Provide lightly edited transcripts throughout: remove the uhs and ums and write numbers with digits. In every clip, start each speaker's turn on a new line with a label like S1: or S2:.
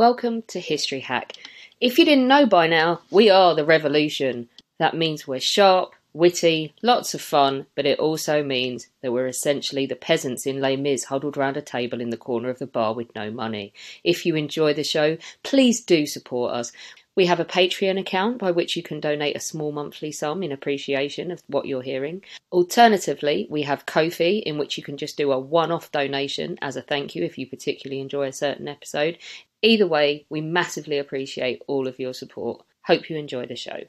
S1: Welcome to History Hack. If you didn't know by now, we are the revolution. That means we're sharp, witty, lots of fun, but it also means that we're essentially the peasants in Les Mis huddled round a table in the corner of the bar with no money. If you enjoy the show, please do support us. We have a Patreon account by which you can donate a small monthly sum in appreciation of what you're hearing. Alternatively, we have Ko-fi, in which you can just do a one-off donation as a thank you if you particularly enjoy a certain episode. Either way, we massively appreciate all of your support. Hope you enjoy the show.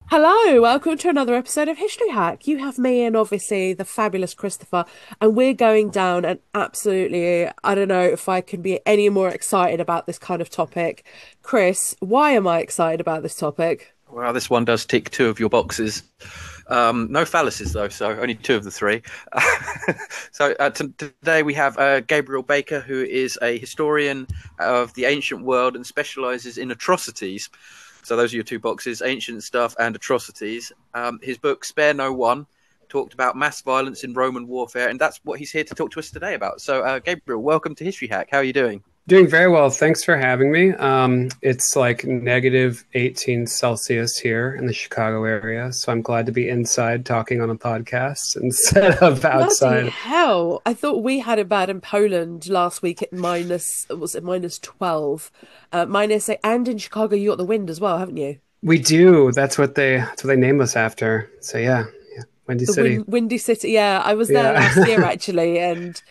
S2: Hello, welcome to another episode of History Hack. You have me and obviously the fabulous Christopher, and we're going down an absolutely, I don't know if I can be any more excited about this kind of topic. Chris, why am I excited about this topic?
S3: Well, this one does tick two of your boxes. No fallacies, though, so only two of the three. Today we have Gabriel Baker, who is a historian of the ancient world and specialises in atrocities. So those are your two boxes, ancient stuff and atrocities. His book, Spare No One, talked about mass violence in Roman warfare, and that's what he's here to talk to us today about. So, Gabriel, welcome to History Hack. How are you doing?
S4: Doing very well. Thanks for having me. It's like negative 18 Celsius here in the Chicago area, so I'm glad to be inside talking on a podcast instead of outside.
S2: Bloody hell. I thought we had it bad in Poland last week at minus 12? And in Chicago you got the wind as well, haven't you?
S4: We do. That's what they named us after. So yeah. Windy City.
S2: Windy City. Yeah, I was there last year actually, and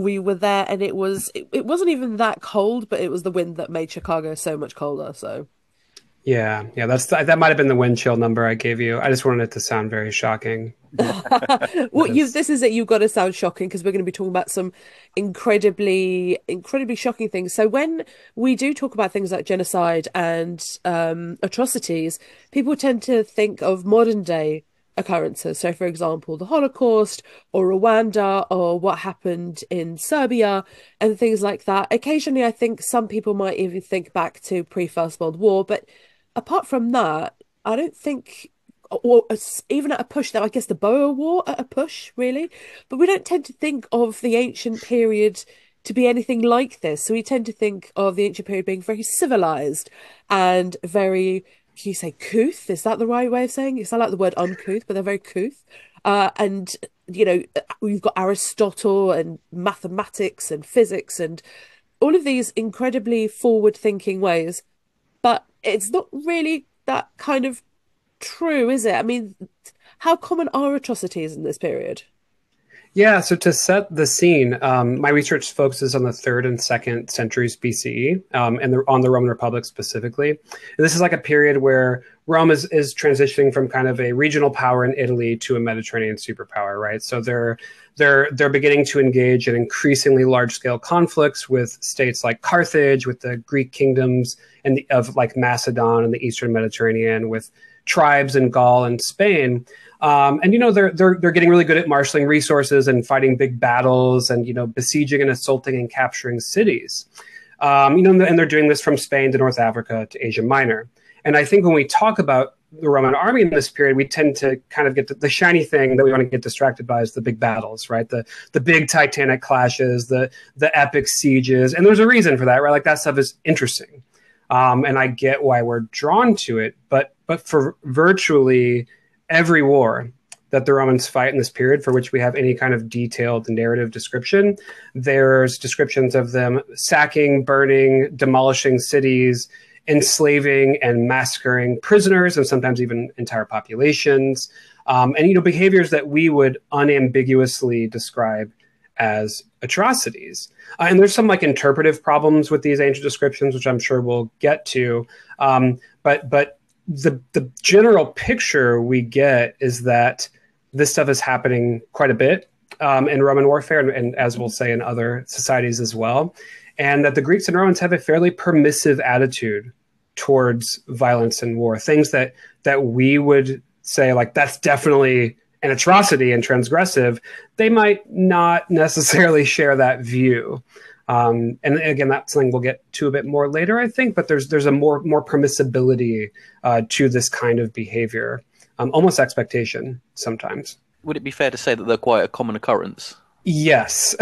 S2: we were there, and it wasn't even that cold, but it was the wind that made Chicago so much colder. So
S4: yeah, that might have been the wind chill number I gave you. I just wanted it to sound very shocking.
S2: Well, this is it. You've got to sound shocking because we're going to be talking about some incredibly shocking things. So when we do talk about things like genocide and atrocities, people tend to think of modern day occurrences. So, for example, the Holocaust or Rwanda or what happened in Serbia and things like that. Occasionally, I think some people might even think back to pre-First World War. But apart from that, I don't think, or even at a push, though, I guess the Boer War at a push, really. But we don't tend to think of the ancient period to be anything like this. So we tend to think of the ancient period being very civilized and very, can you say couth? Is that the right way of saying it? It's not like the word uncouth, but they're very couth. And, you know, we've got Aristotle and mathematics and physics and all of these incredibly forward-thinking ways. But it's not really that kind of true, is it? I mean, how common are atrocities in this period?
S4: Yeah, so to set the scene, my research focuses on the 3rd and 2nd centuries BCE, and on the Roman Republic specifically. And this is like a period where Rome is transitioning from kind of a regional power in Italy to a Mediterranean superpower, right? So they're beginning to engage in increasingly large-scale conflicts with states like Carthage, with the Greek kingdoms of like Macedon and the Eastern Mediterranean, with tribes in Gaul and Spain. And, you know, they're getting really good at marshaling resources and fighting big battles and, you know, besieging and assaulting and capturing cities. You know, and they're doing this from Spain to North Africa to Asia Minor. And I think when we talk about the Roman army in this period, we tend to kind of get the shiny thing that we want to get distracted by is the big battles, right? The big titanic clashes, the epic sieges. And there's a reason for that, right? Like that stuff is interesting. And I get why we're drawn to it. But for virtually every war that the Romans fight in this period, for which we have any kind of detailed narrative description, there's descriptions of them sacking, burning, demolishing cities, enslaving and massacring prisoners, and sometimes even entire populations. And, you know, behaviors that we would unambiguously describe as atrocities. And there's some like interpretive problems with these ancient descriptions, which I'm sure we'll get to. But the general picture we get is that this stuff is happening quite a bit in Roman warfare, and as we'll say in other societies as well, and that the Greeks and Romans have a fairly permissive attitude towards violence and war. Things that we would say, like, that's definitely an atrocity and transgressive, they might not necessarily share that view. And again, that's something we'll get to a bit more later, I think, but there's a more permissibility to this kind of behavior, almost expectation sometimes.
S3: Would it be fair to say that they're quite a common occurrence?
S4: Yes.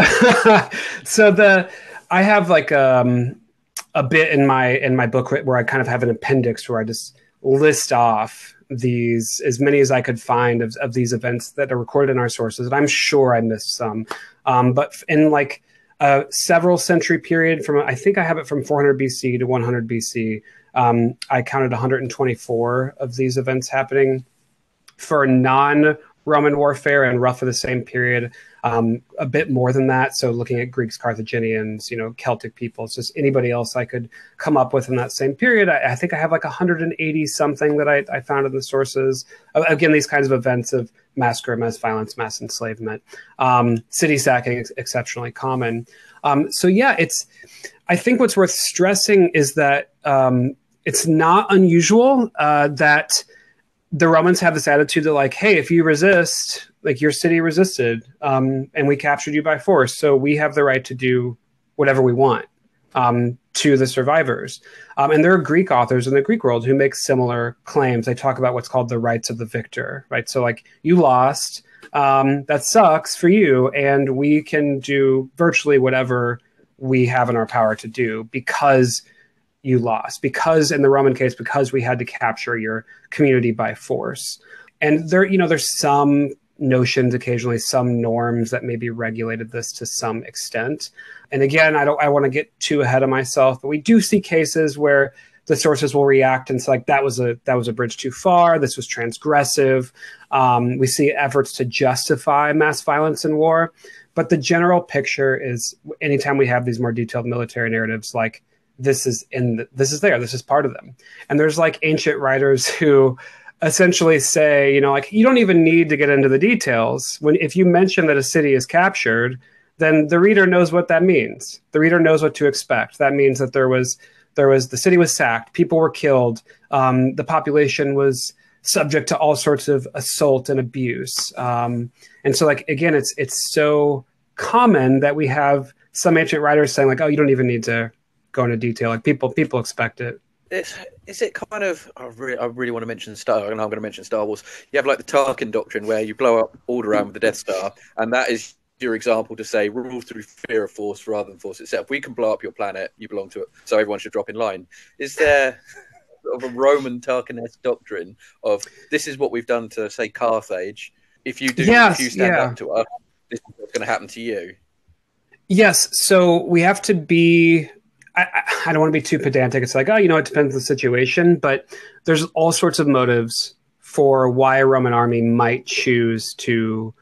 S4: So I have like a bit in my book where I kind of have an appendix where I just list off these, as many as I could find of these events that are recorded in our sources. And I'm sure I missed some. But in like a several century period from, I think I have it from 400 BC to 100 BC, I counted 124 of these events happening for non-Roman warfare, and roughly the same period, a bit more than that. So looking at Greeks, Carthaginians, Celtic peoples, just anybody else I could come up with in that same period. I think I have like 180 something that I found in the sources. Again, these kinds of events of massacre, mass violence, mass enslavement, city sacking, exceptionally common. So yeah, I think what's worth stressing is that it's not unusual that the Romans have this attitude that, like, hey, if you resist, like, your city resisted, and we captured you by force, so we have the right to do whatever we want to the survivors. And there are Greek authors in the Greek world who make similar claims. They talk about what's called the rights of the victor, right? So, like, you lost, that sucks for you, and we can do virtually whatever we have in our power to do because you lost, because in the Roman case, because we had to capture your community by force. And there's some notions, occasionally some norms that maybe regulated this to some extent. And again, I want to get too ahead of myself, but we do see cases where the sources will react and say, like, that was a bridge too far. This was transgressive. We see efforts to justify mass violence in war. But the general picture is, anytime we have these more detailed military narratives, like, this is part of them. And there's like ancient writers who essentially say, like, you don't even need to get into the details. If you mention that a city is captured, then the reader knows what that means. The reader knows what to expect. That means that the city was sacked, people were killed, the population was subject to all sorts of assault and abuse. And so, like, again, it's so common that we have some ancient writers saying, like, oh, you don't even need to go into detail. Like, people expect it.
S3: Is it kind of? I really want to mention Star, and I'm going to mention Star Wars. You have like the Tarkin doctrine, where you blow up Alderaan with the Death Star, and that is your example to say rule through fear of force rather than force itself. We can blow up your planet, you belong to it, so everyone should drop in line. Is there sort of a Roman Tarkin-esque doctrine of, this is what we've done to, say, Carthage? If you stand up to us, this is what's going to happen to you.
S4: Yes. So we have to be. I don't want to be too pedantic. It's like, oh, it depends on the situation, but there's all sorts of motives for why a Roman army might choose to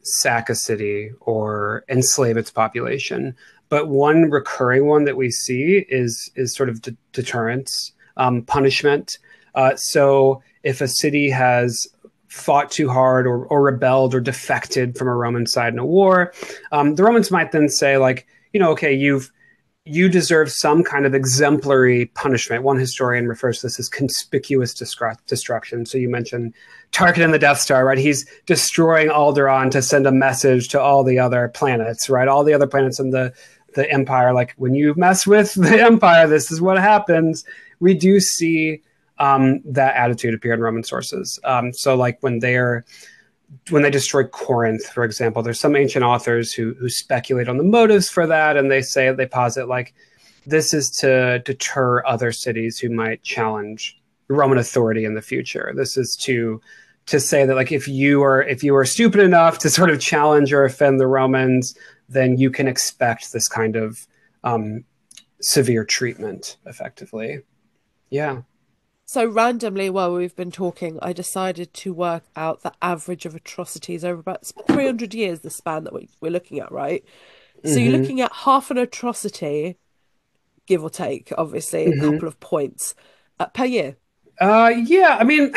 S4: sack a city or enslave its population. But one recurring one that we see is sort of deterrence, punishment. So if a city has fought too hard or rebelled or defected from a Roman side in a war, the Romans might then say, like, okay, you deserve some kind of exemplary punishment. One historian refers to this as conspicuous destruction. So you mentioned Tarkin and the Death Star, right? He's destroying Alderaan to send a message to all the other planets, right? All the other planets in the Empire, like, when you mess with the Empire, this is what happens. We do see that attitude appear in Roman sources. So like when they destroy Corinth, for example, there's some ancient authors who speculate on the motives for that, and they posit, like, this is to deter other cities who might challenge Roman authority in the future. This is to say that, like, if you are stupid enough to sort of challenge or offend the Romans, then you can expect this kind of severe treatment, effectively. Yeah.
S2: So randomly, while we've been talking, I decided to work out the average of atrocities over about 300 years, the span that we're looking at, right? So you're looking at half an atrocity, give or take, obviously, a couple of points per year.
S4: Yeah, I mean,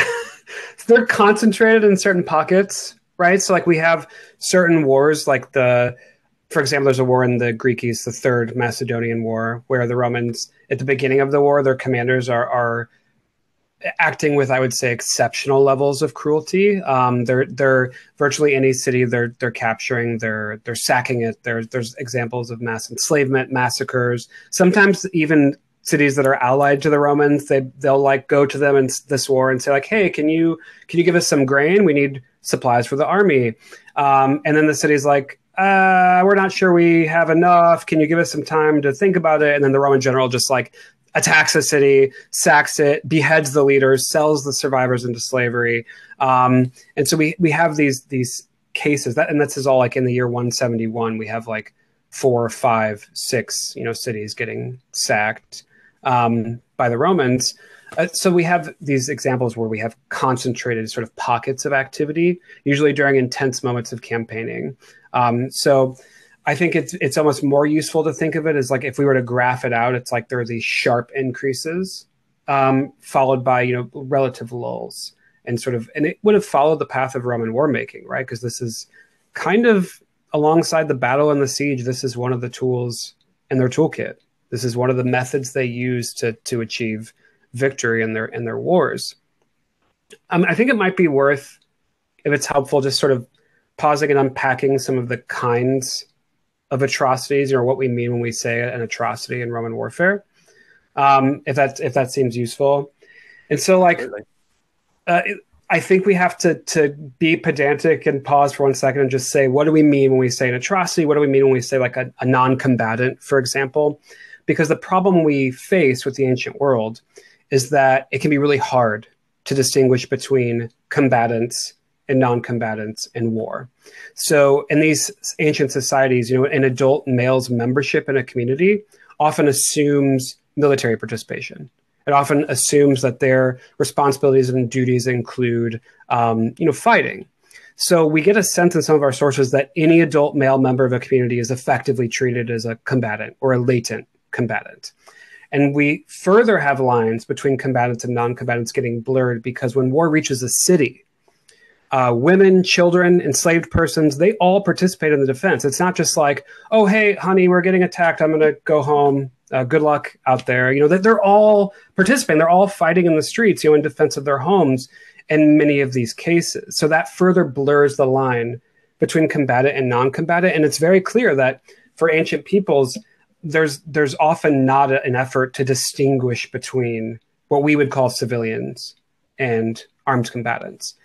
S4: they're concentrated in certain pockets, right? So, like, we have certain wars, like for example, there's a war in the Greek East, the Third Macedonian War, where the Romans, at the beginning of the war, their commanders are acting with, I would say, exceptional levels of cruelty. They're virtually any city they're capturing, they're sacking it. There's examples of mass enslavement, massacres. Sometimes even cities that are allied to the Romans, they'll like go to them in this war and say, like, hey, can you give us some grain? We need supplies for the army. And then the city's like, we're not sure we have enough. Can you give us some time to think about it? And then the Roman general just like attacks the city, sacks it, beheads the leaders, sells the survivors into slavery. And so we have these cases and this is all like in the year 171. We have like 4, 5, 6, cities getting sacked by the Romans. So we have these examples where we have concentrated sort of pockets of activity, usually during intense moments of campaigning. So I think it's almost more useful to think of it as like if we were to graph it out, it's like there are these sharp increases followed by relative lulls, and it would have followed the path of Roman war making, right? Because this is kind of alongside the battle and the siege. This is one of the tools in their toolkit. This is one of the methods they use to achieve victory in their wars. I think it might be worth, if it's helpful, just sort of pausing and unpacking some of the kinds of atrocities, or what we mean when we say an atrocity in Roman warfare, if that seems useful. And so, I think we have to be pedantic and pause for 1 second and just say, what do we mean when we say an atrocity? What do we mean when we say like a non-combatant, for example? Because the problem we face with the ancient world is that it can be really hard to distinguish between combatants and non-combatants in war. So in these ancient societies, an adult male's membership in a community often assumes military participation. It often assumes that their responsibilities and duties include, fighting. So we get a sense in some of our sources that any adult male member of a community is effectively treated as a combatant or a latent combatant. And we further have lines between combatants and non-combatants getting blurred because when war reaches a city, women, children, enslaved persons, they all participate in the defense. It's not just like, oh, hey, honey, we're getting attacked. I'm going to go home. Good luck out there. They're all participating. They're all fighting in the streets, in defense of their homes in many of these cases. So that further blurs the line between combatant and non-combatant. And it's very clear that for ancient peoples, there's often not an effort to distinguish between what we would call civilians and armed combatants.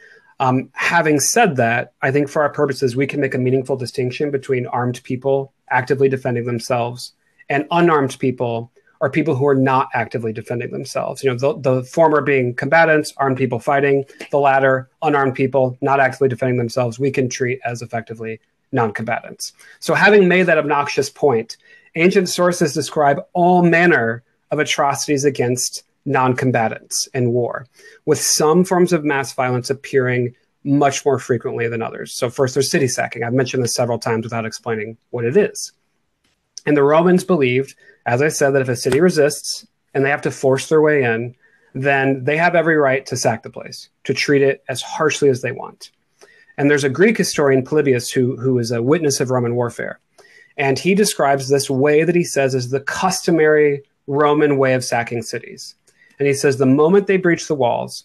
S4: Having said that, I think for our purposes, we can make a meaningful distinction between armed people actively defending themselves and unarmed people, or people who are not actively defending themselves. The former being combatants, armed people fighting, the latter, unarmed people not actively defending themselves, we can treat as effectively non-combatants. So having made that obnoxious point, ancient sources describe all manner of atrocities against non-combatants in war, with some forms of mass violence appearing much more frequently than others. So first, there's city sacking. I've mentioned this several times without explaining what it is. And the Romans believed, as I said, that if a city resists and they have to force their way in, then they have every right to sack the place, to treat it as harshly as they want. And there's a Greek historian, Polybius, who is a witness of Roman warfare. And he describes this way that he says is the customary Roman way of sacking cities. And he says the moment they breach the walls,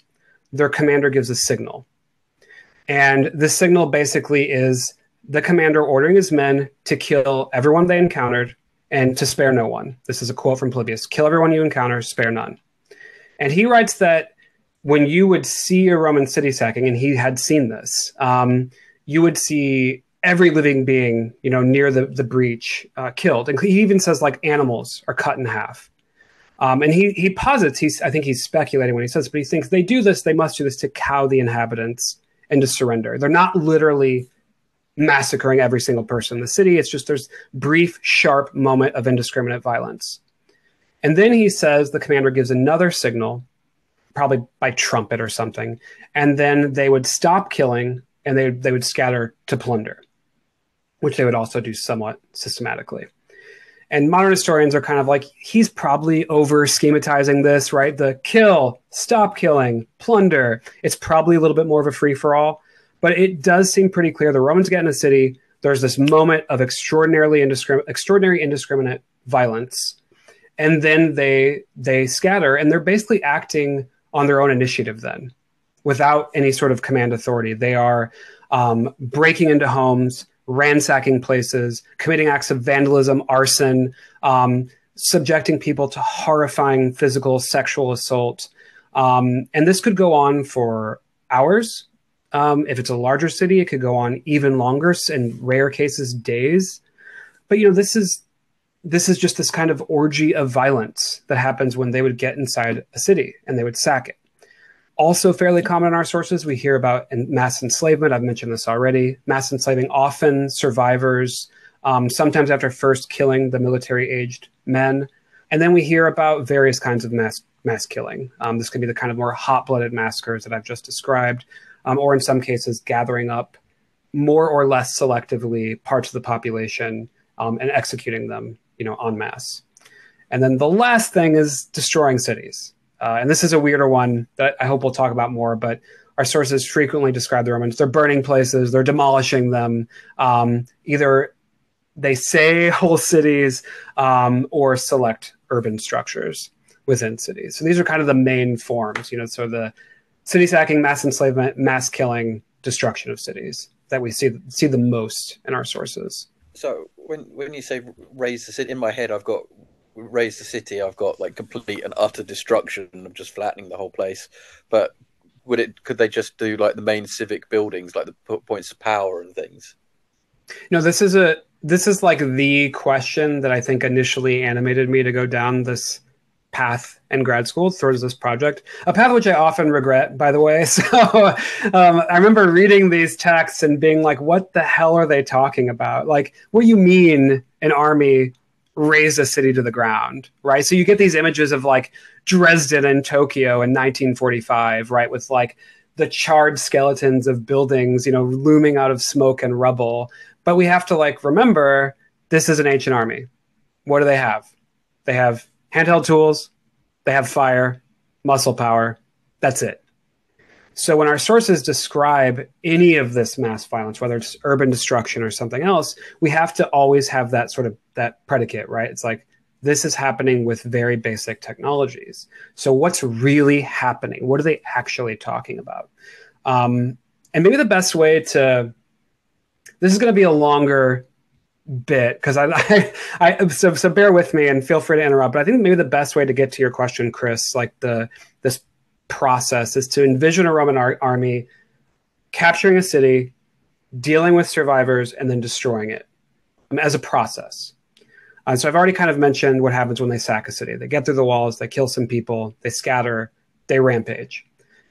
S4: their commander gives a signal. And the signal basically is the commander ordering his men to kill everyone they encountered and to spare no one. This is a quote from Polybius: kill everyone you encounter, spare none. And he writes that when you would see a Roman city sacking, and he had seen this, you would see every living being, near the breach killed. And he even says like animals are cut in half. And he posits, I think he's speculating when he says, but he thinks they must do this to cow the inhabitants into surrender. They're not literally massacring every single person in the city. It's just there's brief, sharp moment of indiscriminate violence. And then he says the commander gives another signal, probably by trumpet or something, and then they would stop killing and they would scatter to plunder, which they would also do somewhat systematically. And modern historians are kind of like, he's probably over schematizing this, right? The kill, stop killing, plunder. It's probably a little bit more of a free-for-all, but it does seem pretty clear. The Romans get in a city, there's this moment of extraordinary indiscriminate violence, and then they scatter, and they're basically acting on their own initiative then, without any sort of command authority. They are breaking into homes, ransacking places, committing acts of vandalism, arson, subjecting people to horrifying physical, sexual assault. And this could go on for hours. If it's a larger city, it could go on even longer, in rare cases, days. But this is just this kind of orgy of violence that happens when they would get inside a city and they would sack it. Also fairly common in our sources, we hear about mass enslavement. I've mentioned this already. Mass enslaving, often survivors, sometimes after first killing the military-aged men. And then we hear about various kinds of mass killing. This could be the kind of more hot-blooded massacres that I've just described, or in some cases gathering up more or less selectively parts of the population and executing them, en masse. And then the last thing is destroying cities. And this is a weirder one that I hope we'll talk about more, but our sources frequently describe the Romans. They're burning places, they're demolishing them. Either they say whole cities or select urban structures within cities. So these are kind of the main forms, so the city sacking, mass enslavement, mass killing, destruction of cities that we see the most in our sources.
S3: So when you say raise the city, in my head I've got raise the city, I've got like complete and utter destruction of just flattening the whole place. But could they just do like the main civic buildings, like the points of power and things?
S4: This is like the question that I think initially animated me to go down this path in grad school towards this project, a path which I often regret, by the way. So I remember reading these texts and being like, what the hell are they talking about? Like, what do you mean an army raise a city to the ground, right? So you get these images of like Dresden and Tokyo in 1945, right? With like the charred skeletons of buildings, looming out of smoke and rubble. But we have to like remember this is an ancient army. What do they have? They have handheld tools, they have fire, muscle power. That's it. So when our sources describe any of this mass violence, whether it's urban destruction or something else, we have to always have that sort of that predicate, right? It's like, this is happening with very basic technologies. So what's really happening? What are they actually talking about? And maybe the best way to, this is going to be a longer bit because so bear with me and feel free to interrupt. But I think maybe the best way to get to your question, Chris, like this process is to envision a Roman army capturing a city, dealing with survivors, and then destroying it as a process. So I've already kind of mentioned what happens when they sack a city. They get through the walls, they kill some people, they scatter, they rampage.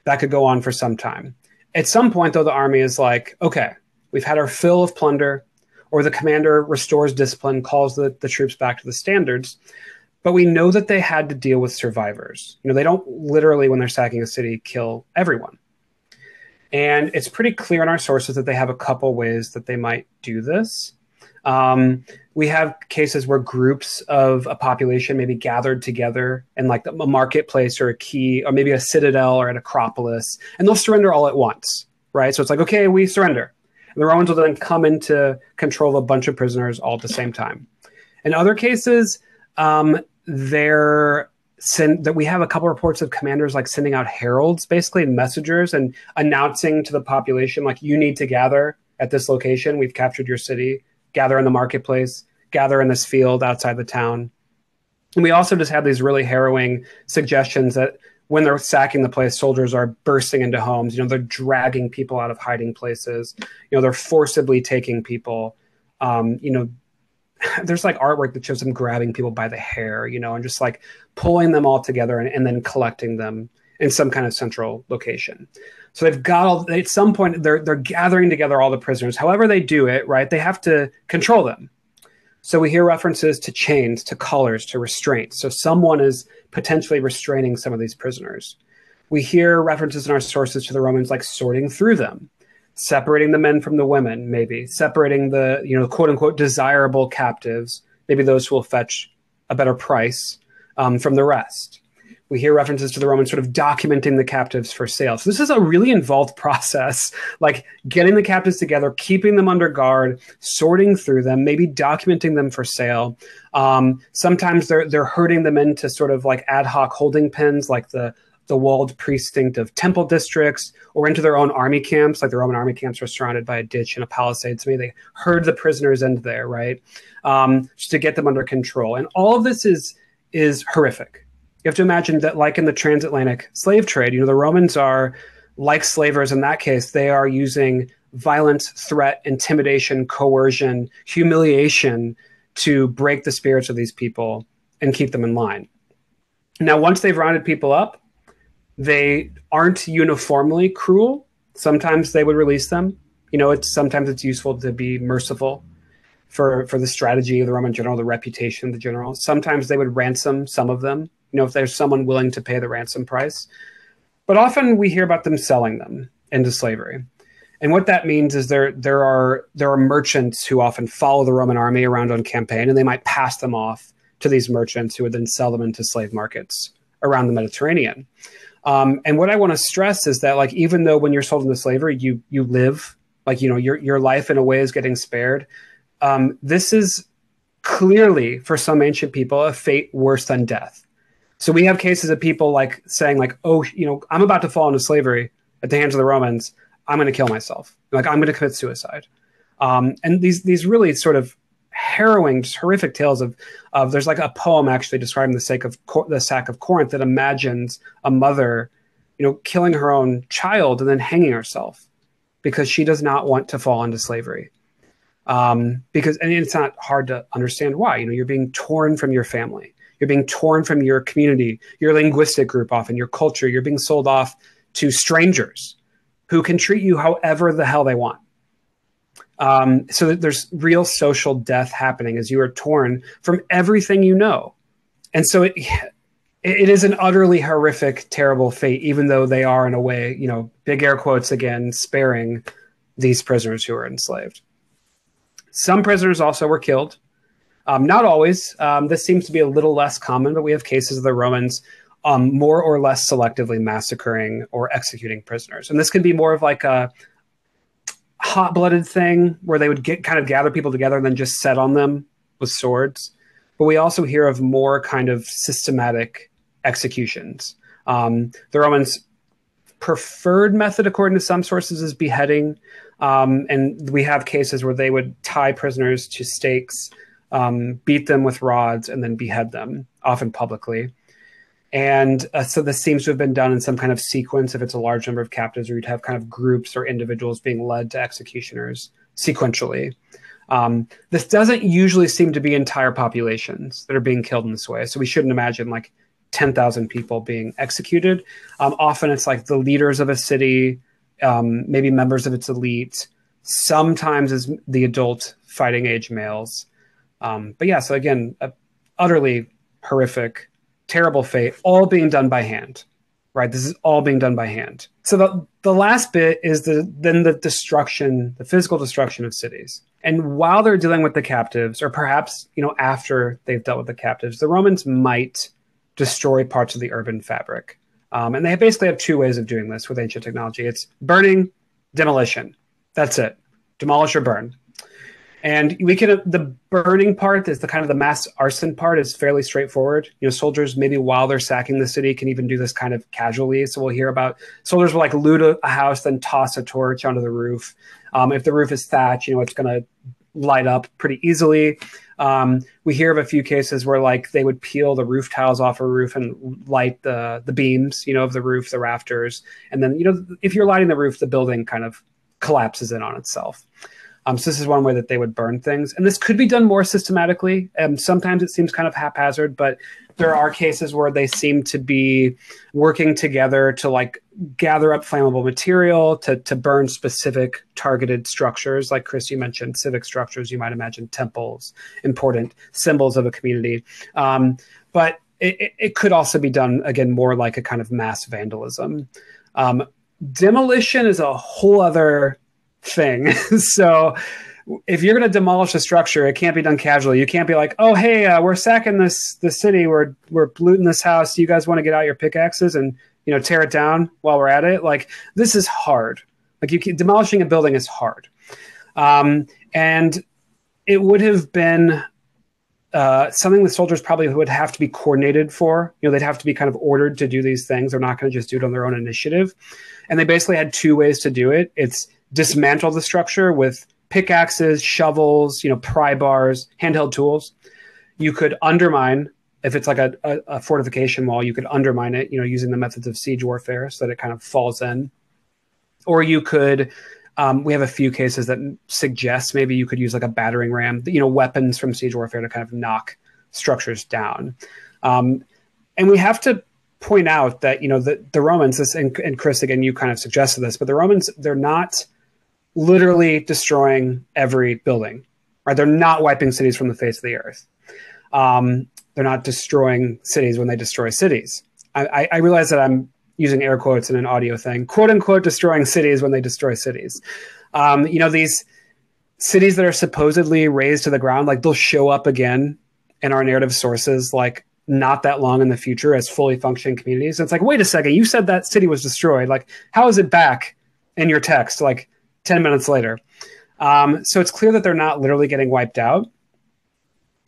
S4: That could go on for some time. At some point, though, the army is like, okay, we've had our fill of plunder, or the commander restores discipline, calls the troops back to the standards. But we know that they had to deal with survivors. They don't literally, when they're sacking a city, kill everyone. And it's pretty clear in our sources that they have a couple ways that they might do this. We have cases where groups of a population maybe gathered together in like a marketplace or a key, or maybe a citadel or an acropolis, and they'll surrender all at once, right? So it's like, okay, we surrender. And the Romans will then come into control of a bunch of prisoners all at the same time. In other cases, that we have a couple reports of commanders like sending out heralds, basically messengers, and announcing to the population, like, you need to gather at this location. We've captured your city. Gather in the marketplace. Gather in this field outside the town. And we also just have these really harrowing suggestions that when they're sacking the place, soldiers are bursting into homes. They're dragging people out of hiding places. They're forcibly taking people. There's like artwork that shows them grabbing people by the hair, and just like pulling them all together and then collecting them in some kind of central location. So they've got at some point they're gathering together all the prisoners. However they do it, right? They have to control them. So we hear references to chains, to collars, to restraints. So someone is potentially restraining some of these prisoners. We hear references in our sources to the Romans like sorting through them, separating the men from the women, maybe separating the, quote unquote, desirable captives, maybe those who will fetch a better price from the rest. We hear references to the Romans sort of documenting the captives for sale. So this is a really involved process, like getting the captives together, keeping them under guard, sorting through them, maybe documenting them for sale. Sometimes they're herding them into sort of like ad hoc holding pens, like the walled precinct of temple districts, or into their own army camps, like the Roman army camps were surrounded by a ditch and a palisade. So maybe they herd the prisoners into there, right? Just to get them under control. And all of this is horrific. You have to imagine that, like in the transatlantic slave trade, the Romans are like slavers in that case, they are using violence, threat, intimidation, coercion, humiliation to break the spirits of these people and keep them in line. Now, once they've rounded people up, they aren't uniformly cruel. Sometimes they would release them. Sometimes it's useful to be merciful for the strategy of the Roman general, the reputation of the general. Sometimes they would ransom some of them, if there's someone willing to pay the ransom price. But often we hear about them selling them into slavery. And what that means is there are merchants who often follow the Roman army around on campaign, and they might pass them off to these merchants who would then sell them into slave markets around the Mediterranean. And what I want to stress is that, like, even though when you're sold into slavery, you live, like, your life in a way is getting spared. This is clearly, for some ancient people, a fate worse than death. So we have cases of people like saying, like, oh, I'm about to fall into slavery at the hands of the Romans. I'm going to kill myself. Like, I'm going to commit suicide. And these really sort of harrowing, just horrific tales of there's like a poem actually describing the sack of Corinth that imagines a mother, killing her own child and then hanging herself because she does not want to fall into slavery. And it's not hard to understand why. You're being torn from your family. You're being torn from your community, your linguistic group, often your culture. You're being sold off to strangers who can treat you however the hell they want. So that there's real social death happening as you are torn from everything you know. And so it is an utterly horrific, terrible fate, even though they are, in a way, big air quotes again, sparing these prisoners who are enslaved. Some prisoners also were killed. Not always. This seems to be a little less common, but we have cases of the Romans more or less selectively massacring or executing prisoners. And this can be more of like a hot-blooded thing where they would gather people together and then just set on them with swords. But we also hear of more kind of systematic executions. The Romans' preferred method, according to some sources, is beheading. And we have cases where they would tie prisoners to stakes, beat them with rods, and then behead them, often publicly. And so this seems to have been done in some kind of sequence if it's a large number of captives, or you'd have kind of groups or individuals being led to executioners sequentially. This doesn't usually seem to be entire populations that are being killed in this way. So we shouldn't imagine like 10,000 people being executed. Often it's like the leaders of a city, maybe members of its elite, sometimes as the adult fighting age males. But yeah, so again, utterly horrific, terrible fate, all being done by hand, right? This is all being done by hand. So the last bit is the destruction, the physical destruction of cities. And while they're dealing with the captives, or perhaps, after they've dealt with the captives, the Romans might destroy parts of the urban fabric. And they basically have two ways of doing this with ancient technology. It's burning, demolition. That's it. Demolish or burn. And the burning part is the mass arson part is fairly straightforward. Soldiers, maybe while they're sacking the city, can even do this kind of casually. So we'll hear about soldiers will like loot a house, then toss a torch onto the roof. If the roof is thatch, it's going to light up pretty easily. We hear of a few cases where like they would peel the roof tiles off a roof and light the beams, of the roof, the rafters. And then, if you're lighting the roof, the building kind of collapses in on itself. So this is one way that they would burn things. And this could be done more systematically. Sometimes it seems kind of haphazard, but there are cases where they seem to be working together to like gather up flammable material to burn specific targeted structures. Like Chris, you mentioned civic structures. You might imagine temples, important symbols of a community. But it could also be done, again, more like a kind of mass vandalism. Demolition is a whole other thing. So if you're going to demolish a structure, it can't be done casually. You can't be like, oh, hey, we're sacking the city. We're looting this house. You guys want to get out your pickaxes and, tear it down while we're at it? Like, this is hard. Like, demolishing a building is hard. And it would have been something the soldiers probably would have to be coordinated for. They'd have to be kind of ordered to do these things. They're not going to just do it on their own initiative. And they basically had two ways to do it. It's dismantle the structure with pickaxes, shovels, pry bars, handheld tools. You could undermine, if it's like a fortification wall, you could undermine it, using the methods of siege warfare so that it kind of falls in. Or you could, we have a few cases that suggest maybe you could use like a battering ram, weapons from siege warfare to kind of knock structures down. And we have to point out that, the Romans, and Chris, again, you kind of suggested this, but the Romans, they're not literally destroying every building, right? They're not wiping cities from the face of the earth. They're not destroying cities when they destroy cities. I realize that I'm using air quotes in an audio thing, quote unquote, destroying cities when they destroy cities. These cities that are supposedly razed to the ground, like they'll show up again in our narrative sources, like not that long in the future as fully functioning communities. And it's like, wait a second, you said that city was destroyed. Like, how is it back in your text? Like 10 minutes later. So it's clear that they're not literally getting wiped out.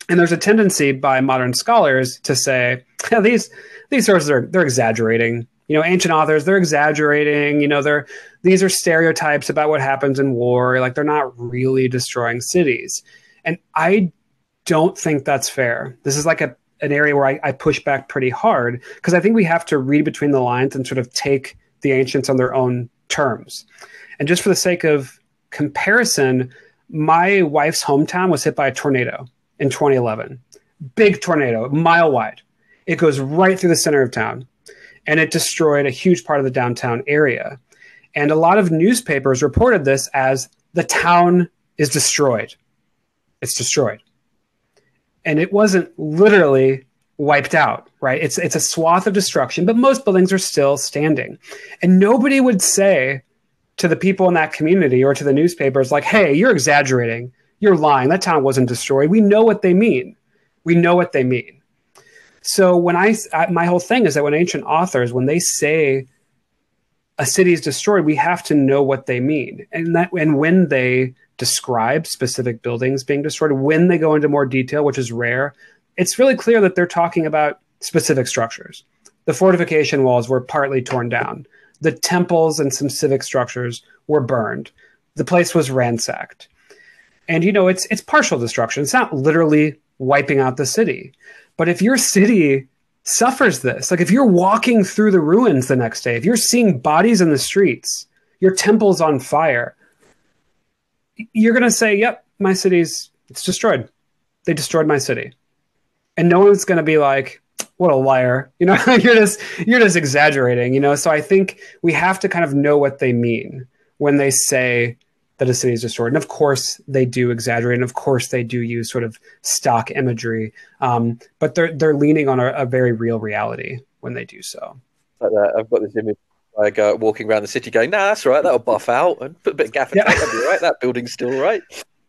S4: And there's a tendency by modern scholars to say, yeah, these sources they're exaggerating. Ancient authors, they're exaggerating. These are stereotypes about what happens in war. Like, they're not really destroying cities. And I don't think that's fair. This is like an area where I push back pretty hard, because I think we have to read between the lines and sort of take the ancients on their own terms. And just for the sake of comparison, my wife's hometown was hit by a tornado in 2011. Big tornado, a mile wide. It goes right through the center of town, and it destroyed a huge part of the downtown area. And a lot of newspapers reported this as the town is destroyed. It's destroyed. And it wasn't literally wiped out, right? It's a swath of destruction, but most buildings are still standing. And nobody would say to the people in that community or to the newspapers, like, hey, you're exaggerating. You're lying. That town wasn't destroyed. We know what they mean. We know what they mean. So when my whole thing is that when ancient authors, when they say a city is destroyed, we have to know what they mean. And when they describe specific buildings being destroyed, when they go into more detail, which is rare, it's really clear that they're talking about specific structures. The fortification walls were partly torn down. The temples and some civic structures were burned. The place was ransacked. And, it's partial destruction. It's not literally wiping out the city. But if your city suffers this, like if you're walking through the ruins the next day, if you're seeing bodies in the streets, your temple's on fire, you're going to say, yep, my it's destroyed. They destroyed my city. And no one's going to be like, what a liar. You're just exaggerating, So I think we have to kind of know what they mean when they say that a city is destroyed. And of course they do exaggerate. And of course they do use sort of stock imagery. But they're leaning on a very real reality when they do so.
S3: Like that. I've got this image. I go walking around the city going, nah, that's all right. That'll buff out and put a bit of gaffer tape. That'll be right. That building's still right.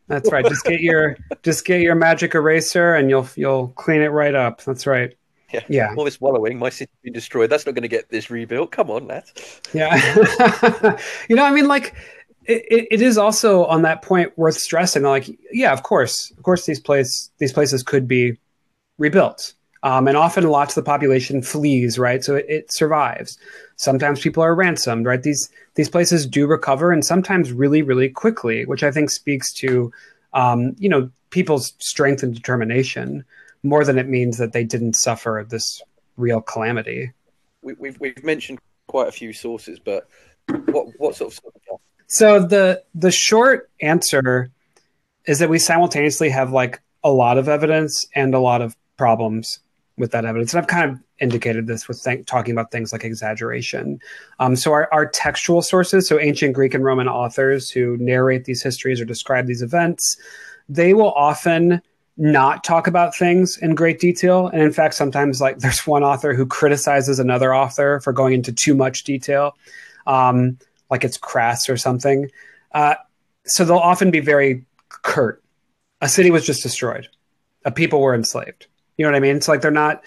S4: That's right. Just get your magic eraser and you'll clean it right up. That's right. Yeah.
S3: All this wallowing, my city's been destroyed. That's not going to get this rebuilt. Come on, lads.
S4: Yeah. It is also on that point worth stressing. Like, yeah, of course, these places could be rebuilt. And often lots of the population flees, right? So it survives. Sometimes people are ransomed, right? These places do recover, and sometimes really, really quickly, which I think speaks to, people's strength and determination more than it means that they didn't suffer this real calamity.
S3: We've mentioned quite a few sources, but what sort of stuff?
S4: So the short answer is that we simultaneously have like a lot of evidence and a lot of problems with that evidence. And I've kind of indicated this with talking about things like exaggeration. So our textual sources, so ancient Greek and Roman authors who narrate these histories or describe these events, they will often not talk about things in great detail. And in fact, sometimes like there's one author who criticizes another author for going into too much detail, like it's crass or something. So they'll often be very curt. A city was just destroyed. A people were enslaved. You know what I mean? It's like they're not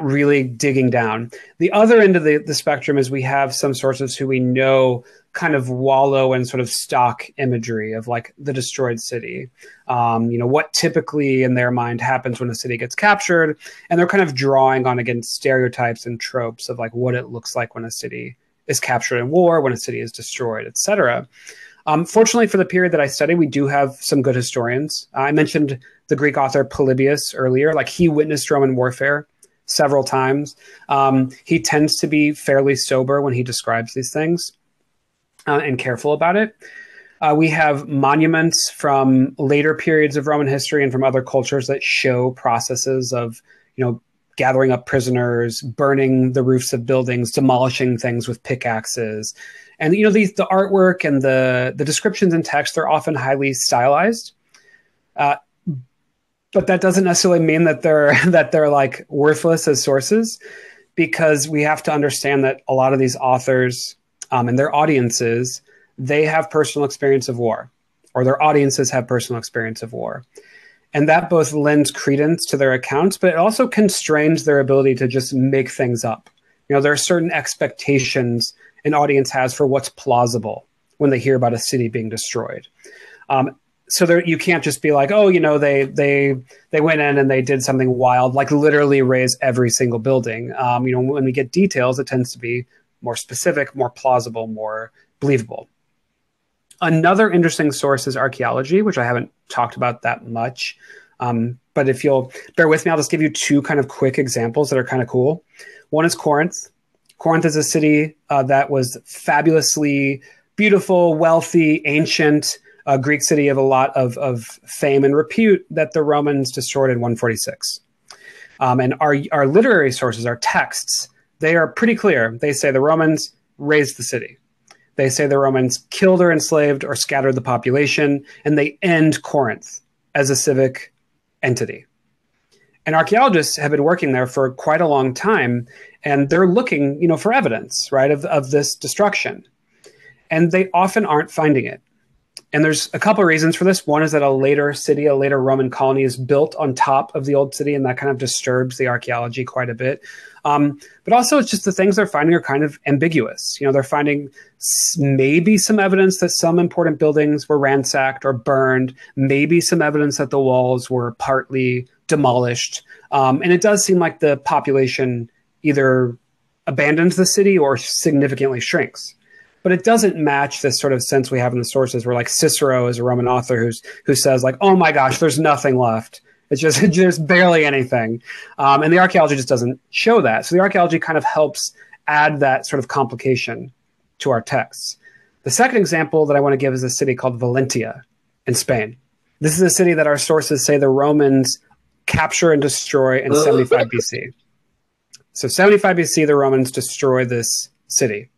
S4: really digging down. The other end of the spectrum is we have some sources who we know kind of wallow in sort of stock imagery of like the destroyed city. What typically in their mind happens when a city gets captured, and they're kind of drawing on, again, stereotypes and tropes of like what it looks like when a city is captured in war, when a city is destroyed, etc. Fortunately for the period that I study, we do have some good historians. I mentioned the Greek author Polybius earlier. Like, he witnessed Roman warfare several times. He tends to be fairly sober when he describes these things. and careful about it. We have monuments from later periods of Roman history and from other cultures that show processes of, gathering up prisoners, burning the roofs of buildings, demolishing things with pickaxes. And, the artwork and the descriptions in text, they're often highly stylized. But that doesn't necessarily mean that they're like worthless as sources, because we have to understand that a lot of these authors and their audiences, they have personal experience of war, or their audiences have personal experience of war. And that both lends credence to their accounts, but it also constrains their ability to just make things up. There are certain expectations an audience has for what's plausible when they hear about a city being destroyed. So you can't just be like, oh, they went in and they did something wild, like literally raise every single building. When we get details, it tends to be more specific, more plausible, more believable. Another interesting source is archaeology, which I haven't talked about that much. But if you'll bear with me, I'll just give you two kind of quick examples that are kind of cool. One is Corinth. Corinth is a city that was fabulously beautiful, wealthy, ancient, a Greek city of a lot of fame and repute that the Romans destroyed in 146. And our literary sources, our texts, they are pretty clear. They say the Romans razed the city. They say the Romans killed or enslaved or scattered the population, and they end Corinth as a civic entity. And archaeologists have been working there for quite a long time, and they're looking, for evidence, right, of this destruction. And they often aren't finding it. And there's a couple of reasons for this. One is that a later Roman colony is built on top of the old city, and that kind of disturbs the archaeology quite a bit. But also it's just the things they're finding are kind of ambiguous. They're finding maybe some evidence that some important buildings were ransacked or burned, maybe some evidence that the walls were partly demolished. And it does seem like the population either abandons the city or significantly shrinks. But it doesn't match this sort of sense we have in the sources where, like, Cicero is a Roman author who says, like, oh my gosh, there's nothing left. It's just there's barely anything. And the archaeology just doesn't show that. So the archaeology kind of helps add that sort of complication to our texts. The second example that I want to give is a city called Valentia in Spain. This is a city that our sources say the Romans capture and destroy in 75 BC. So 75 BC, the Romans destroy this city,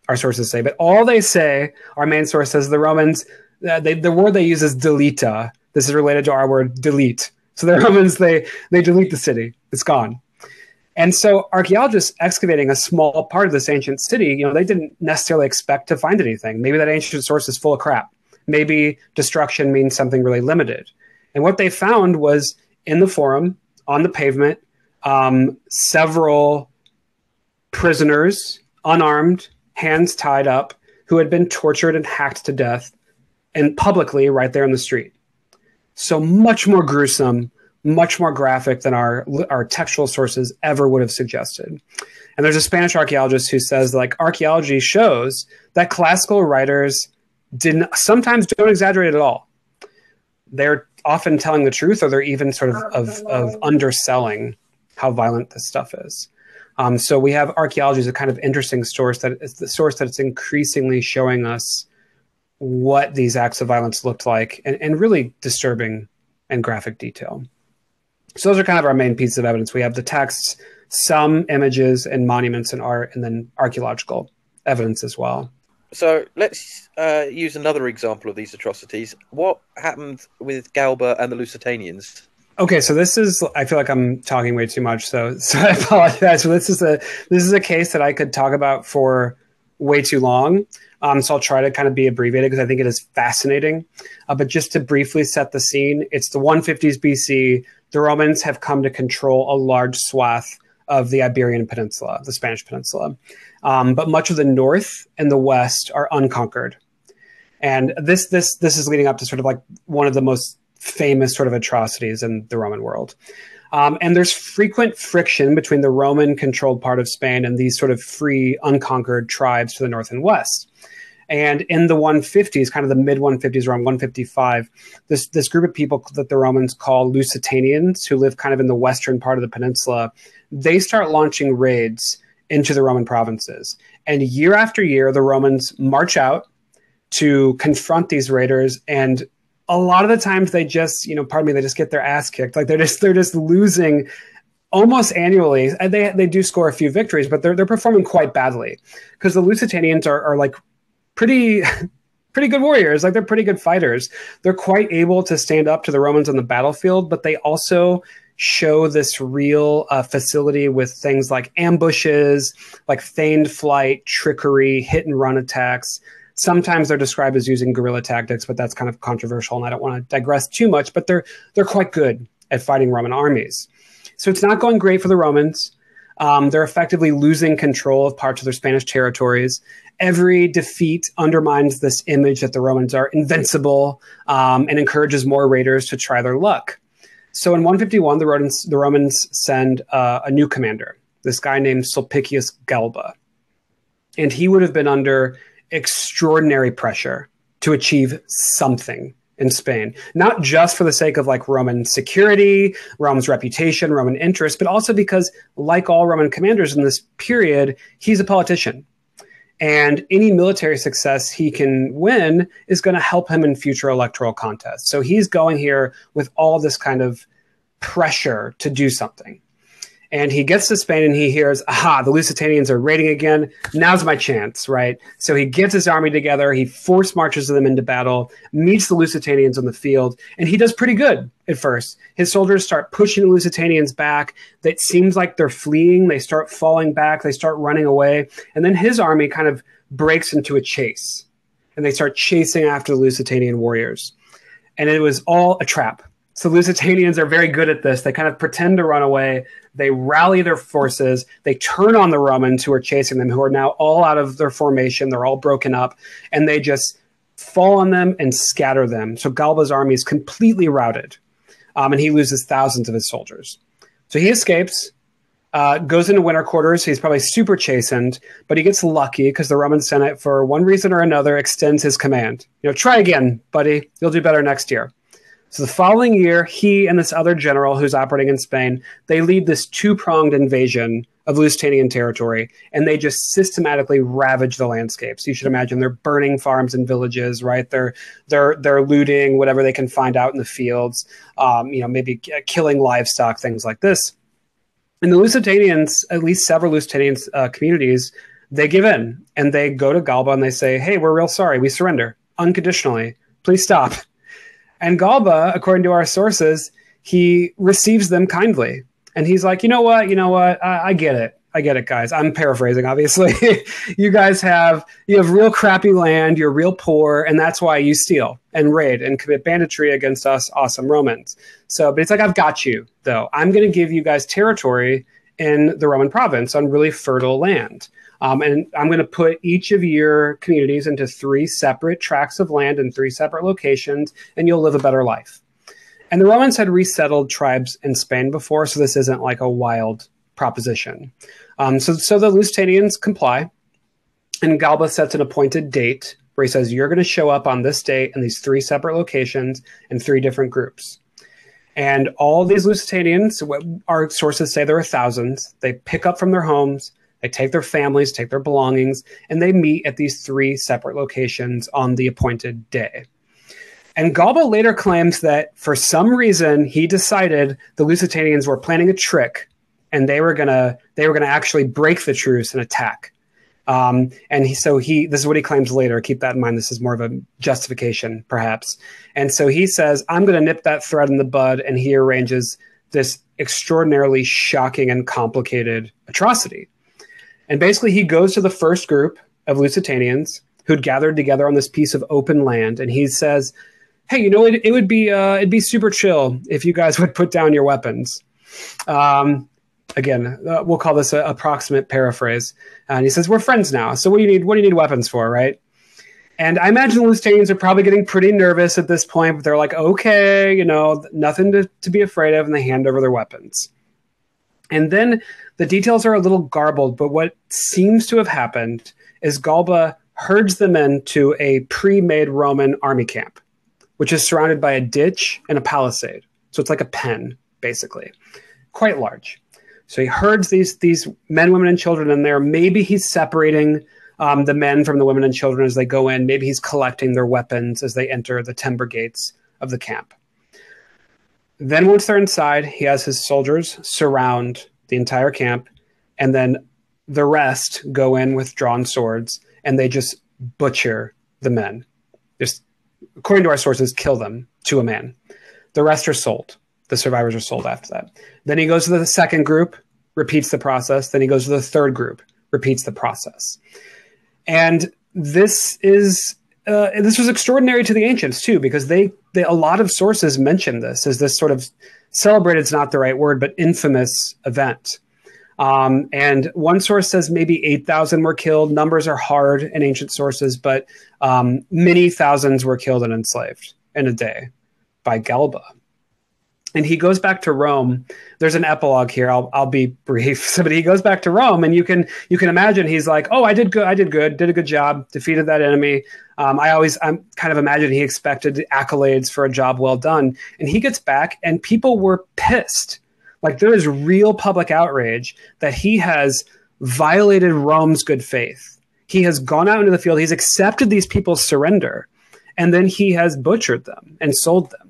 S4: our sources say. But all they say, our main source says the Romans, the word they use is deleta. This is related to our word delete. So the Romans, they delete the city. It's gone. And so archaeologists excavating a small part of this ancient city, they didn't necessarily expect to find anything. Maybe that ancient source is full of crap. Maybe destruction means something really limited. And what they found was in the forum, on the pavement, several prisoners, unarmed, hands tied up, who had been tortured and hacked to death, and publicly right there in the street. So much more gruesome, much more graphic than our textual sources ever would have suggested. And there's a Spanish archaeologist who says, like, archaeology shows that classical writers sometimes don't exaggerate at all. They're often telling the truth, or they're even sort of underselling how violent this stuff is. So we have archaeology as a kind of interesting source that is the source that's increasingly showing us what these acts of violence looked like in really disturbing and graphic detail. So those are kind of our main pieces of evidence. We have the texts, some images and monuments and art, and then archaeological evidence as well.
S3: So let's use another example of these atrocities. What happened with Galba and the Lusitanians? Okay,
S4: so this is, I feel like I'm talking way too much, so I apologize. So this is a case that I could talk about for way too long. So I'll try to kind of be abbreviated because I think it is fascinating. But just to briefly set the scene, it's the 150s BC. The Romans have come to control a large swath of the Iberian Peninsula, the Spanish Peninsula. But much of the north and the west are unconquered. And this is leading up to sort of like one of the most famous sort of atrocities in the Roman world. And there's frequent friction between the Roman-controlled part of Spain and these sort of free, unconquered tribes to the north and west. And in the 150s, kind of the mid-150s, around 155, this group of people that the Romans call Lusitanians, who live kind of in the western part of the peninsula, they start launching raids into the Roman provinces. And year after year, the Romans march out, to confront these raiders. And a lot of the times they just, they just get their ass kicked. Like they're just losing almost annually. They do score a few victories, but they're performing quite badly because the Lusitanians are like pretty good warriors. Like they're pretty good fighters. They're quite able to stand up to the Romans on the battlefield, but they also show this real facility with things like ambushes, like feigned flight, trickery, hit and run attacks. Sometimes they're described as using guerrilla tactics, but that's kind of controversial, and I don't want to digress too much, but they're quite good at fighting Roman armies. So it's not going great for the Romans. They're effectively losing control of parts of their Spanish territories. Every defeat undermines this image that the Romans are invincible and encourages more raiders to try their luck. So in 151, the Romans send a new commander, this guy named Sulpicius Galba. And he would have been under extraordinary pressure to achieve something in Spain, not just for the sake of like Roman security, Rome's reputation, Roman interest, but also because, like all Roman commanders in this period, he's a politician. And any military success he can win is going to help him in future electoral contests. So he's going here with all this kind of pressure to do something. And he gets to Spain and he hears, aha, the Lusitanians are raiding again. Now's my chance, right? So he gets his army together. He force marches them into battle, meets the Lusitanians on the field, and he does pretty good at first. His soldiers start pushing the Lusitanians back. It seems like they're fleeing. They start falling back. They start running away. And then his army kind of breaks into a chase. And they start chasing after the Lusitanian warriors. And it was all a trap. So Lusitanians are very good at this. They kind of pretend to run away. They rally their forces. They turn on the Romans who are chasing them, who are now all out of their formation. They're all broken up. And they just fall on them and scatter them. So Galba's army is completely routed. And he loses thousands of his soldiers. So he escapes, goes into winter quarters. He's probably super chastened, but he gets lucky because the Roman Senate, for one reason or another, extends his command. Try again, buddy. You'll do better next year. So the following year, he and this other general who's operating in Spain, they lead this two-pronged invasion of Lusitanian territory, and they just systematically ravage the landscapes. You should imagine they're burning farms and villages, right? They're looting whatever they can find out in the fields, maybe killing livestock, things like this. And the Lusitanians, at least several Lusitanian communities, they give in, and they go to Galba and they say, hey, we're real sorry. We surrender unconditionally. Please stop. And Galba, according to our sources, he receives them kindly. And he's like, you know what? I get it. I get it, guys. I'm paraphrasing, obviously. You have real crappy land. You're real poor. And that's why you steal and raid and commit banditry against us awesome Romans. But it's like, I've got you, though. I'm going to give you guys territory in the Roman province on really fertile land. And I'm going to put each of your communities into 3 separate tracts of land in 3 separate locations, and you'll live a better life. And the Romans had resettled tribes in Spain before, so this isn't like a wild proposition. So the Lusitanians comply, and Galba sets an appointed date where he says, you're going to show up on this date in these 3 separate locations in 3 different groups. And all these Lusitanians, our sources say there are thousands, they pick up from their homes, they take their families, take their belongings, and they meet at these 3 separate locations on the appointed day. And Galba later claims that for some reason he decided the Lusitanians were planning a trick, and they were gonna actually break the truce and attack. This is what he claims later. Keep that in mind. This is more of a justification, perhaps. And so he says, I'm going to nip that thread in the bud, and he arranges this extraordinarily shocking and complicated atrocity. And basically, he goes to the first group of Lusitanians who'd gathered together on this piece of open land, and he says, hey, it'd be super chill if you guys would put down your weapons. Again, we'll call this an approximate paraphrase. And he says, we're friends now, so what do you need weapons for, right? And I imagine the Lusitanians are probably getting pretty nervous at this point, but they're like, okay, nothing to be afraid of, and they hand over their weapons. And then the details are a little garbled, but what seems to have happened is Galba herds them into a pre-made Roman army camp, which is surrounded by a ditch and a palisade. So it's like a pen, basically, quite large. So he herds these men, women, and children in there. Maybe he's separating the men from the women and children as they go in. Maybe he's collecting their weapons as they enter the timber gates of the camp. Then once they're inside, he has his soldiers surround the entire camp, and then the rest go in with drawn swords, and they just butcher the men. Just, according to our sources, kill them to a man. The rest are sold. The survivors are sold after that. Then he goes to the second group, repeats the process. Then he goes to the third group, repeats the process. And this was extraordinary to the ancients too, because they a lot of sources mention this as this sort of celebrated is not the right word, but infamous event. And one source says maybe 8,000 were killed. Numbers are hard in ancient sources, but many thousands were killed and enslaved in a day by Galba. And he goes back to Rome. There's an epilogue here. I'll be brief. But he goes back to Rome, and you can imagine he's like, oh, I did good, did a good job, defeated that enemy. I'm kind of imagine he expected accolades for a job well done. And he gets back, and people were pissed. Like, there is real public outrage that he has violated Rome's good faith. He has gone out into the field. He's accepted these people's surrender, and then he has butchered them and sold them.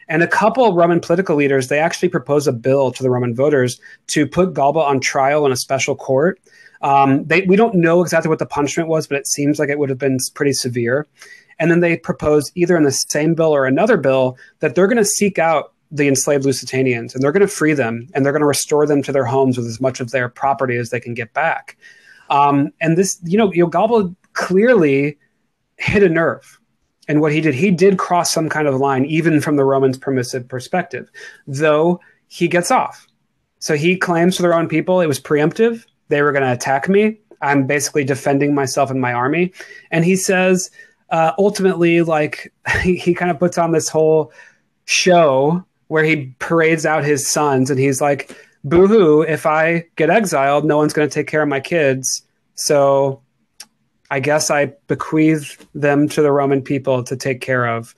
S4: And a couple of Roman political leaders, they actually propose a bill to the Roman voters to put Galba on trial in a special court. We don't know exactly what the punishment was, but it seems like it would have been pretty severe. And then they propose, either in the same bill or another bill, that they're going to seek out the enslaved Lusitanians, and they're going to free them, and they're going to restore them to their homes with as much of their property as they can get back. And this, Galba clearly hit a nerve. And what he did cross some kind of line, even from the Romans' permissive perspective, though he gets off. So he claims to their own people it was preemptive. They were going to attack me. I'm basically defending myself and my army. And he says, ultimately, like, he kind of puts on this whole show where he parades out his sons, and he's like, boo-hoo, if I get exiled, no one's going to take care of my kids. So I guess I bequeath them to the Roman people to take care of.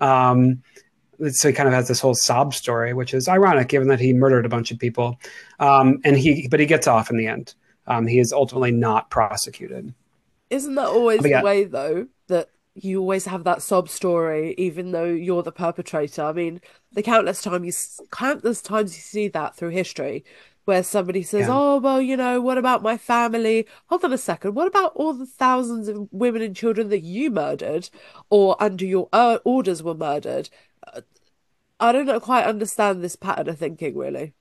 S4: So he kind of has this whole sob story, which is ironic given that he murdered a bunch of people. But he gets off in the end. He is ultimately not prosecuted.
S2: Isn't that always the way, though, that you always have that sob story, even though you're the perpetrator? I mean, the countless times you see that through history, where somebody says, oh, well, what about my family? Hold on a second. What about all the thousands of women and children that you murdered or under your orders were murdered? I don't quite understand this pattern of thinking, really.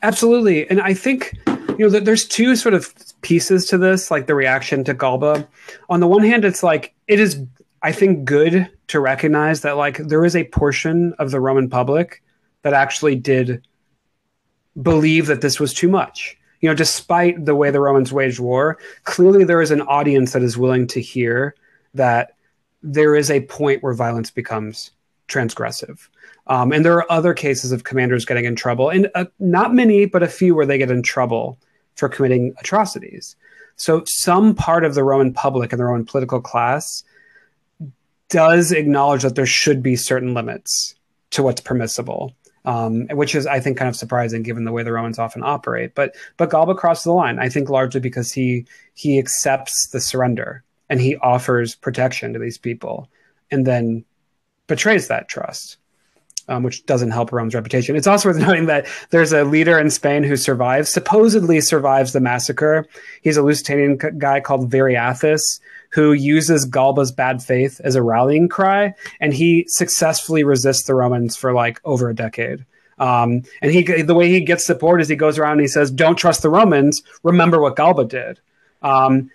S4: Absolutely. And I think, there's two sort of pieces to this, like the reaction to Galba. On the one hand, it's like, it is, I think, good to recognize that, like, there is a portion of the Roman public that actually did believe that this was too much. Despite the way the Romans waged war, clearly there is an audience that is willing to hear that there is a point where violence becomes transgressive. And there are other cases of commanders getting in trouble, and not many, but a few where they get in trouble for committing atrocities. So some part of the Roman public and the Roman political class does acknowledge that there should be certain limits to what's permissible. Which is, I think, kind of surprising given the way the Romans often operate. But Galba crosses the line, I think, largely because he accepts the surrender and he offers protection to these people and then betrays that trust, which doesn't help Rome's reputation. It's also worth noting that there's a leader in Spain who supposedly survives the massacre. He's a Lusitanian guy called Viriathus, who uses Galba's bad faith as a rallying cry, and he successfully resists the Romans for like over a decade. And the way he gets support is he goes around and he says, don't trust the Romans, remember what Galba did.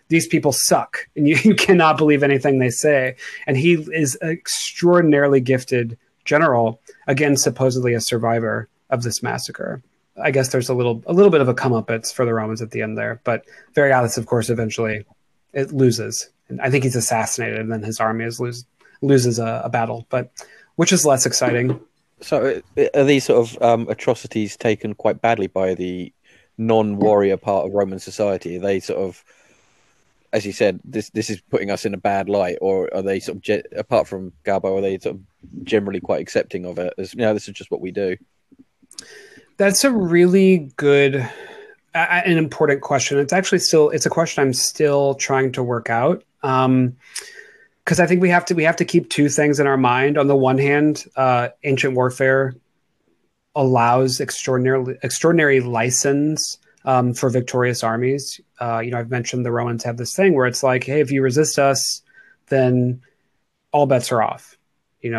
S4: These people suck, and you cannot believe anything they say. And he is an extraordinarily gifted general, again, supposedly a survivor of this massacre. I guess there's a little bit of a comeuppance for the Romans at the end there, but Viriathus, of course, eventually it loses. And I think he's assassinated, and then his army loses a battle, but which is less exciting.
S3: So are these sort of atrocities taken quite badly by the non-warrior part of Roman society? Are they sort of, as you said, this is putting us in a bad light, or are they sort of, apart from Galba, are they sort of generally quite accepting of it as, this is just what we do?
S4: That's a really good, an important question. It's actually it's a question I'm still trying to work out. Because I think we have to keep two things in our mind. On the one hand, ancient warfare allows extraordinary license for victorious armies. I've mentioned the Romans have this thing where it's like, hey, if you resist us, then all bets are off.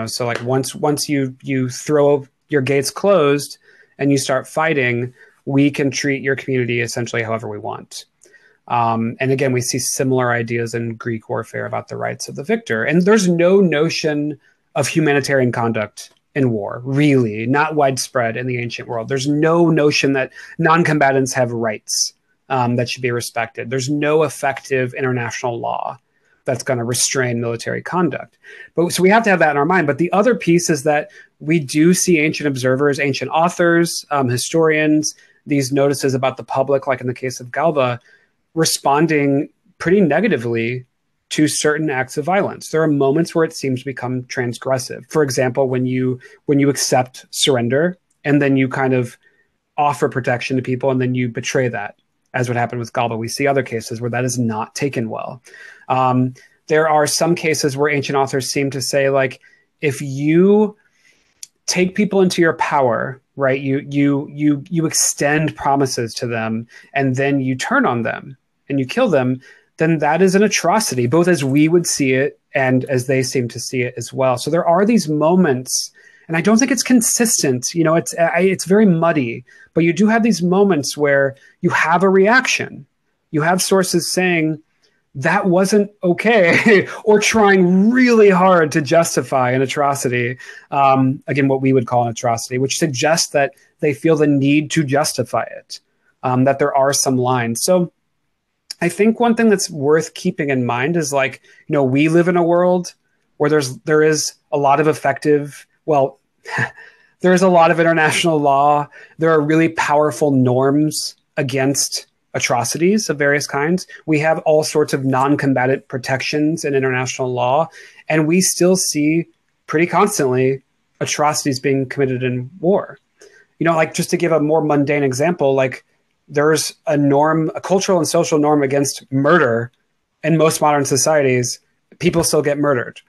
S4: So like once you throw your gates closed and you start fighting, we can treat your community essentially however we want. And again, we see similar ideas in Greek warfare about the rights of the victor. And there's no notion of humanitarian conduct in war, really, not widespread in the ancient world. There's no notion that non-combatants have rights that should be respected. There's no effective international law that's going to restrain military conduct. So we have to have that in our mind. But the other piece is that we do see ancient observers, ancient authors, historians, these notices about the public, like in the case of Galba, responding pretty negatively to certain acts of violence. There are moments where it seems to become transgressive. For example, when you accept surrender and then you kind of offer protection to people and then you betray that, as what happened with Galba. We see other cases where that is not taken well. There are some cases where ancient authors seem to say, like, if you take people into your power, right, you extend promises to them and then you turn on them and you kill them, then that is an atrocity, both as we would see it and as they seem to see it as well. So there are these moments, and I don't think it's consistent. It's very muddy, but you do have these moments where you have a reaction. You have sources saying that wasn't okay, or trying really hard to justify an atrocity. Again, what we would call an atrocity, which suggests that they feel the need to justify it, that there are some lines. So I think one thing that's worth keeping in mind is, like, we live in a world where there is a lot of there is a lot of international law. There are really powerful norms against atrocities of various kinds. We have all sorts of non-combatant protections in international law, and we still see pretty constantly atrocities being committed in war. Like, just to give a more mundane example, like, there's a cultural and social norm against murder in most modern societies. People still get murdered.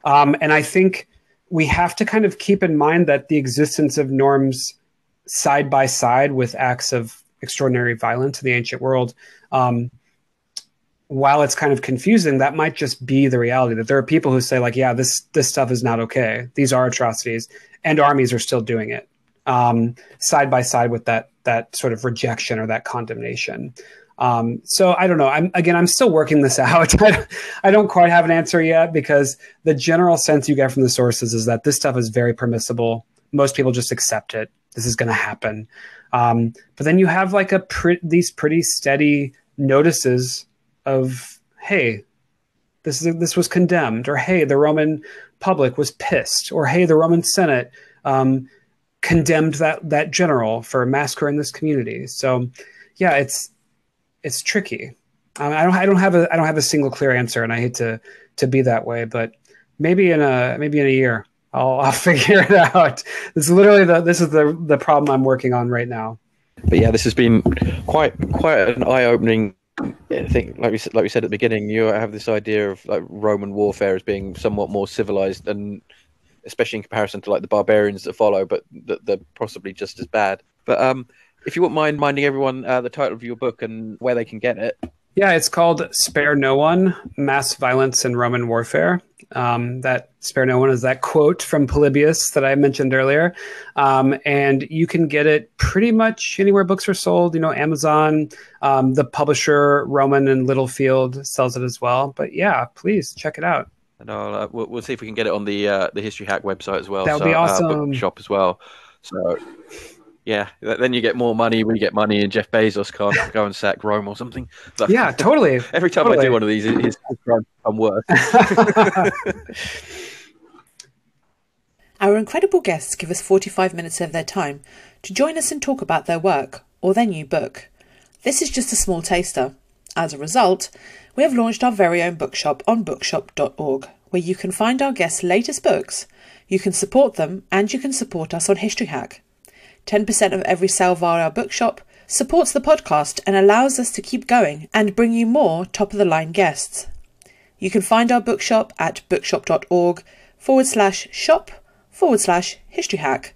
S4: And I think we have to kind of keep in mind that the existence of norms side by side with acts of extraordinary violence in the ancient world, while it's kind of confusing, that might just be the reality, that there are people who say, like, yeah, this stuff is not okay. These are atrocities, and armies are still doing it, side by side with that sort of rejection or that condemnation. So I don't know. I'm still working this out. I don't quite have an answer yet, because the general sense you get from the sources is that this stuff is very permissible. Most people just accept it. This is going to happen. But then you have like these pretty steady notices of, hey, this was condemned, or hey, the Roman public was pissed, or hey, the Roman Senate condemned that general for massacring this community. So yeah, it's tricky. I don't have a single clear answer, and I hate to be that way, but maybe in a year I'll figure it out. This is the problem I'm working on right now.
S3: But yeah, this has been quite an eye-opening. I think, like we said at the beginning, you have this idea of like Roman warfare as being somewhat more civilized, and especially in comparison to like the barbarians that follow, but they're possibly just as bad. But if you wouldn't mind reminding everyone the title of your book and where they can get it.
S4: Yeah, it's called Spare No One, Mass Violence in Roman Warfare. That Spare No One is that quote from Polybius that I mentioned earlier. And you can get it pretty much anywhere books are sold. Amazon, the publisher Roman and Littlefield sells it as well. But yeah, please check it out.
S3: And we'll see if we can get it on the History Hack website as well.
S4: That would be awesome.
S3: Bookshop as well. So yeah, then you get more money. We get money, and Jeff Bezos can't go and sack Rome or something. So,
S4: yeah, totally.
S3: Every time I do one of these, his crimes become worse.
S2: Our incredible guests give us 45 minutes of their time to join us and talk about their work or their new book. This is just a small taster. As a result, we have launched our very own bookshop on bookshop.org, where you can find our guests' latest books, you can support them, and you can support us on History Hack. 10% of every sale via our bookshop supports the podcast and allows us to keep going and bring you more top-of-the-line guests. You can find our bookshop at bookshop.org/shop/historyhack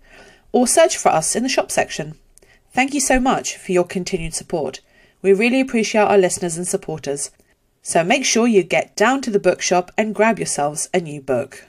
S2: or search for us in the shop section. Thank you so much for your continued support. We really appreciate our listeners and supporters. So make sure you get down to the bookshop and grab yourselves a new book.